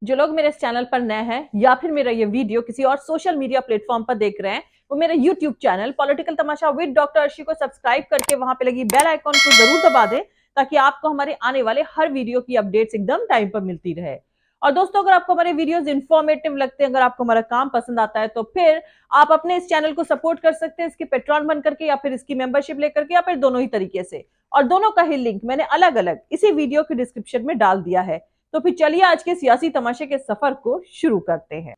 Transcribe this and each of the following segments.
जो लोग मेरे इस चैनल पर नए हैं या फिर मेरा ये वीडियो किसी और सोशल मीडिया प्लेटफॉर्म पर देख रहे हैं, वो मेरे YouTube channel political Tamasha with doctor Arshi को सब्सक्राइब करके वहां पे लगी बेल आइकॉन को जरूर दबा दें, ताकि आपको हमारे आने वाले हर वीडियो की अपडेट्स एकदम टाइम पर मिलती रहे। और दोस्तों, अगर आपको हमारे वीडियोस इंफॉर्मेटिव लगते हैं, अगर आपको हमारा काम पसंद आता है, तो फिर आप अपने इस चैनल को सपोर्ट कर सकते हैं इसके पेट्रॉन बन करके, या फिर इसकी मेंबरशिप लेकर के, या फिर दोनों ही तरीके से। और दोनों का ही लिंक मैंने अलग अलग इसी वीडियो के डिस्क्रिप्शन में डाल दिया है। तो फिर चलिए आज के सियासी तमाशे के सफर को शुरू करते हैं।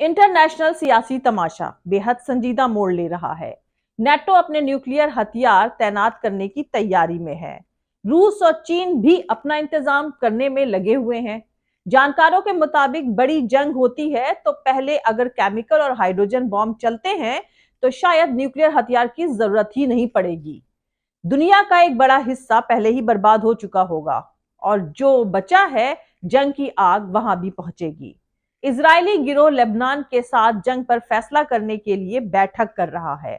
इंटरनेशनल सियासी तमाशा बेहद संजीदा मोड़ ले रहा है। नेटो अपने न्यूक्लियर हथियार तैनात करने की तैयारी में है। रूस और चीन भी अपना इंतजाम करने में लगे हुए हैं। जानकारों के मुताबिक बड़ी जंग होती है तो पहले अगर केमिकल और हाइड्रोजन बॉम्ब चलते हैं, तो शायद न्यूक्लियर हथियार की जरूरत ही नहीं पड़ेगी। दुनिया का एक बड़ा हिस्सा पहले ही बर्बाद हो चुका होगा, और जो बचा है, जंग की आग वहां भी पहुंचेगी। इजरायली गिरोह लेबनान के साथ जंग पर फैसला करने के लिए बैठक कर रहा है।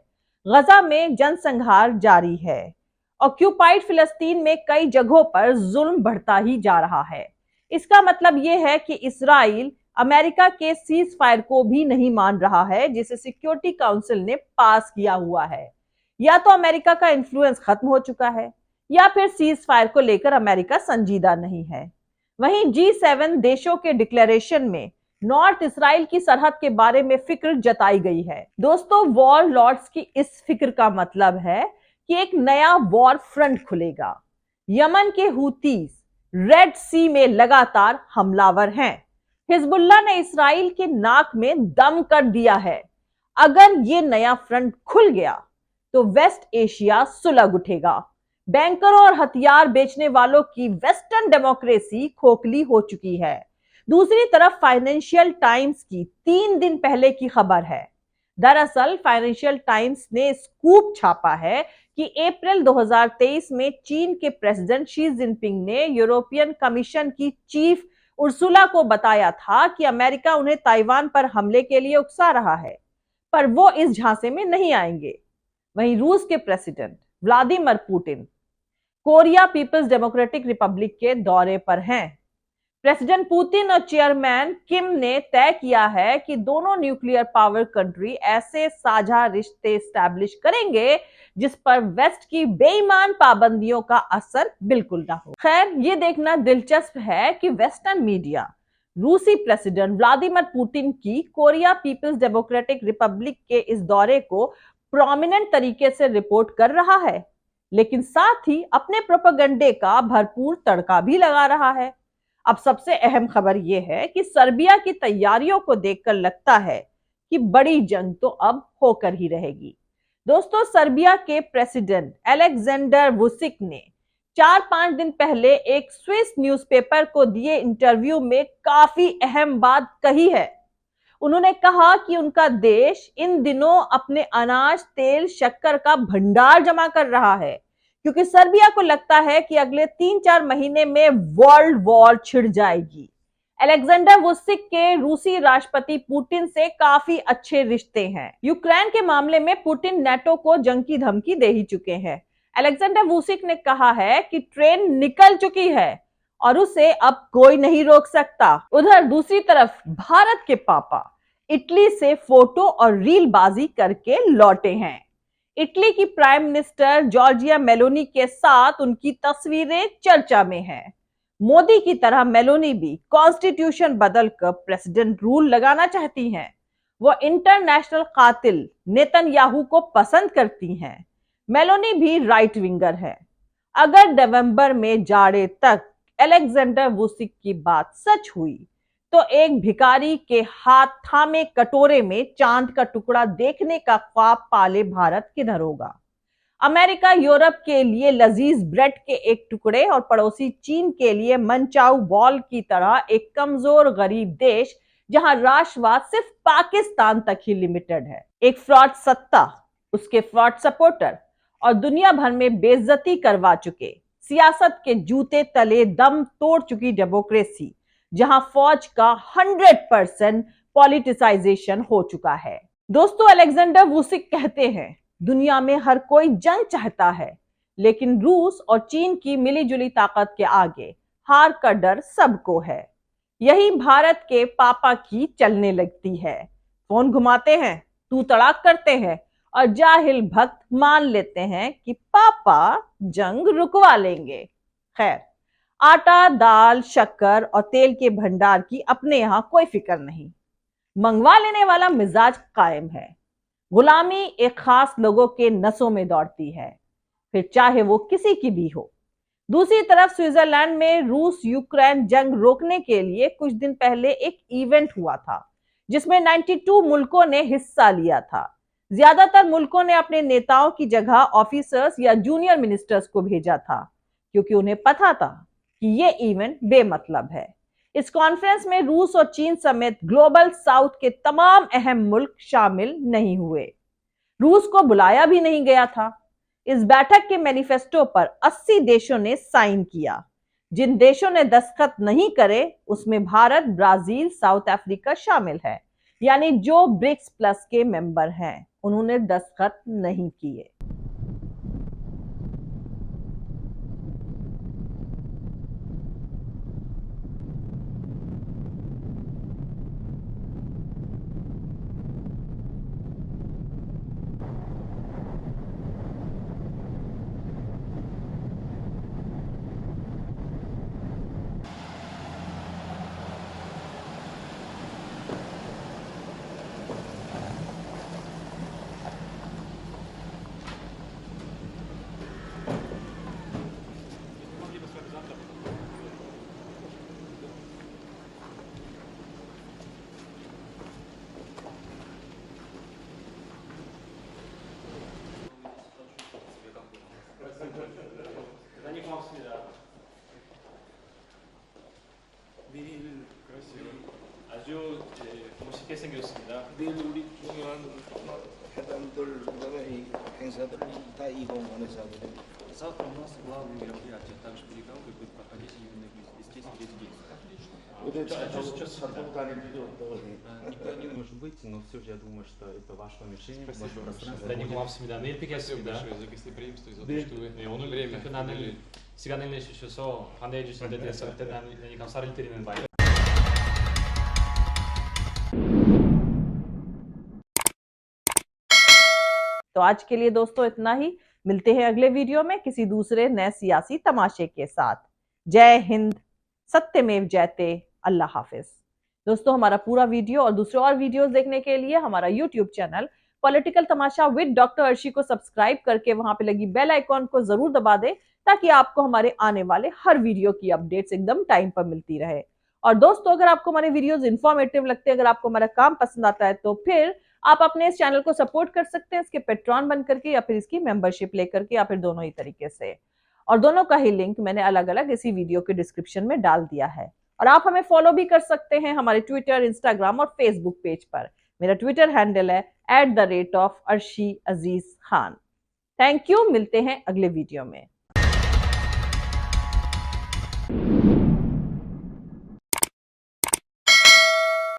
गजा में जनसंहार जारी है। ऑक्यूपाइड फिलिस्तीन में कई जगहों पर जुल्म बढ़ता ही जा रहा है। इसका मतलब यह है कि इसराइल अमेरिका के सीज फायर को भी नहीं मान रहा है, जिसे सिक्योरिटी काउंसिल ने पास किया हुआ है। या तो अमेरिका का इन्फ्लुएंस खत्म हो चुका है, या फिर सीज फायर को लेकर अमेरिका संजीदा नहीं है। वहीं G7 देशों के डिक्लेरेशन में नॉर्थ इसराइल की सरहद के बारे में फिक्र जताई गई है। दोस्तों, वॉर लॉर्ड्स की इस फिक्र का मतलब है कि एक नया वॉर फ्रंट खुलेगा। यमन के हूतीस रेड सी में लगातार हमलावर हैं। हिजबुल्लाह ने इसराइल के नाक में दम कर दिया है। अगर ये नया फ्रंट खुल गया तो वेस्ट एशिया सुलग उठेगा। बैंकरों और हथियार बेचने वालों की वेस्टर्न डेमोक्रेसी खोखली हो चुकी है। दूसरी तरफ फाइनेंशियल टाइम्स की 3 दिन पहले की खबर है। दरअसल फाइनेंशियल टाइम्स ने स्कूप छापा है कि अप्रैल 2023 में चीन के प्रेसिडेंट शी जिनपिंग ने यूरोपियन कमीशन की चीफ उर्सुला को बताया था कि अमेरिका उन्हें ताइवान पर हमले के लिए उकसा रहा है, पर वो इस झांसे में नहीं आएंगे। वहीं रूस के president Vladimir Putin Korea people's democratic republic के दौरे पर हैं। प्रेसिडेंट पुतिन और चेयरमैन किम ने तय किया है कि दोनों न्यूक्लियर पावर कंट्री ऐसे साझा रिश्ते स्टैब्लिश करेंगे जिस पर वेस्ट की बेईमान पाबंदियों का असर बिल्कुल ना हो। खैर, ये देखना दिलचस्प है कि वेस्टर्न मीडिया रूसी प्रेसिडेंट व्लादिमीर पुतिन की कोरिया पीपल्स डेमोक्रेटिक रिपब्लिक के इस दौरे को प्रोमिनेंट तरीके से रिपोर्ट कर रहा है, लेकिन साथ ही अपने प्रोपेगेंडे का भरपूर तड़का भी लगा रहा है। अब सबसे अहम खबर यह है कि सर्बिया की तैयारियों को देखकर लगता है कि बड़ी जंग तो अब होकर ही रहेगी। दोस्तों, सर्बिया के प्रेसिडेंट अलेक्जेंडर वुसिक ने 4-5 दिन पहले एक स्विस न्यूज़पेपर को दिए इंटरव्यू में काफी अहम बात कही है। उन्होंने कहा कि उनका देश इन दिनों अपने अनाज, तेल, शक्कर का भंडार जमा कर रहा है, क्योंकि सर्बिया को लगता है कि अगले 3-4 महीने में वर्ल्ड वॉर छिड़ जाएगी। अलेक्जेंडर वुसिक के रूसी राष्ट्रपति पुतिन से काफी अच्छे रिश्ते हैं। यूक्रेन के मामले में पुतिन नेटो को जंग की धमकी दे ही चुके हैं। अलेक्जेंडर वुसिक ने कहा है कि ट्रेन निकल चुकी है और उसे अब कोई नहीं रोक सकता। उधर दूसरी तरफ भारत के पापा इटली से फोटो और रील बाजी करके लौटे हैं। इटली की प्राइम मिनिस्टर जॉर्जिया मेलोनी के साथ उनकी तस्वीरें चर्चा में हैं। मोदी की तरह मेलोनी भी कॉन्स्टिट्यूशन बदलकर प्रेसिडेंट रूल लगाना चाहती हैं। वो इंटरनेशनल कातिल नेतन्याहू को पसंद करती हैं। मेलोनी भी राइट विंगर है। अगर नवंबर में जाड़े तक अलेक्जेंडर वुसिक की बात सच हुई तो एक भिखारी के हाथ थामे कटोरे में चांद का टुकड़ा देखने का ख्वाब पाले भारत किधर होगा। अमेरिका यूरोप के लिए लजीज ब्रेड के एक टुकड़े और पड़ोसी चीन के लिए मनचाऊ बॉल की तरह एक कमजोर गरीब देश जहां राष्ट्रवाद सिर्फ पाकिस्तान तक ही लिमिटेड है। एक फ्रॉड सत्ता, उसके फ्रॉड सपोर्टर और दुनिया भर में बेइज्जती करवा चुके, सियासत के जूते तले दम तोड़ चुकी डेमोक्रेसी जहां फौज का 100% पॉलिटिसाइजेशन हो चुका है। दोस्तों, अलेक्जेंडर वुसिक कहते हैं, दुनिया में हर कोई जंग चाहता है, लेकिन रूस और चीन की मिलीजुली ताकत के आगे हार का डर सबको है। यही भारत के पापा की चलने लगती है। फोन घुमाते हैं, तू तड़ाक करते हैं और जाहिल भक्त मान लेते हैं कि पापा जंग रुकवा लेंगे। खैर, आटा, दाल, शक्कर और तेल के भंडार की अपने यहां कोई फिक्र नहीं, मंगवा लेने वाला मिजाज कायम है। गुलामी एक खास लोगों के नसों में दौड़ती है, फिर चाहे वो किसी की भी हो। दूसरी तरफ स्विट्जरलैंड में रूस यूक्रेन जंग रोकने के लिए कुछ दिन पहले एक इवेंट हुआ था जिसमें 92 मुल्कों ने हिस्सा लिया था। ज्यादातर मुल्कों ने अपने नेताओं की जगह ऑफिसर्स या जूनियर मिनिस्टर्स को भेजा था, क्योंकि उन्हें पता था कि ये इवेंट बेमतलब है। इस कॉन्फ्रेंस में रूस और चीन समेत ग्लोबल साउथ के तमाम अहम मुल्क शामिल नहीं हुए। रूस को बुलाया भी नहीं गया था। इस बैठक के मैनिफेस्टो पर 80 देशों ने साइन किया। जिन देशों ने दस्तखत नहीं करे उसमें भारत, ब्राजील, साउथ अफ्रीका शामिल है, यानी जो ब्रिक्स प्लस के मेंबर हैं, उन्होंने दस्तखत नहीं किए। 내일 아주 멋있게 생겼습니다. 내일 우리 중요한 회담들 그다음에 이 행사들 다 이 공간에서 하게 됩니다. Завтра у нас главные мероприятия также переговоры будут проходить именно здесь, в Резиденции. 어디 사통 다닐 필요 없다고. Никуда не может выйти, но все же я думаю, что это ваше помещение, ваше Да, пространство. не 고맙습니다. 내일 뵙겠습니다. большое за гостеприимство и за то, 네, что вы 네, 오늘 время 특별한 уделили. 시간을 내주셔서 환대해 주신 데 대해서 대단히 감사를 드리는 바입니다. तो आज के लिए दोस्तों इतना ही। मिलते हैं अगले वीडियो में किसी दूसरे नए सियासी तमाशे के साथ। जय हिंद, सत्यमेव जयते, अल्लाह हाफिज। दोस्तों हमारा पूरा वीडियो और दूसरे और वीडियोस देखने के लिए हमारा YouTube channel political Tamasha with doctor Arshi को सब्सक्राइब करके वहां पे लगी बेल आइकॉन को जरूर दबा दें, ताकि आपको हमारे आने वाले हर वीडियो की अपडेट्स एकदम टाइम पर मिलती रहे। और दोस्तों अगर आपको हमारे वीडियोस इंफॉर्मेटिव लगते हैं, अगर आपको हमारा काम पसंद आता है, तो फिर आप अपने इस चैनल को सपोर्ट कर सकते हैं इसके पेट्रॉन बन करके, या फिर इसकी मेंबरशिप लेकर के, या फिर दोनों ही तरीके से। और दोनों का ही लिंक मैंने अलग अलग इसी वीडियो के डिस्क्रिप्शन में डाल दिया है। और आप हमें फॉलो भी कर सकते हैं हमारे ट्विटर, इंस्टाग्राम और फेसबुक पेज पर। मेरा ट्विटर हैंडल है @arshi aziz khan। Thank you, मिलते हैं अगले वीडियो में।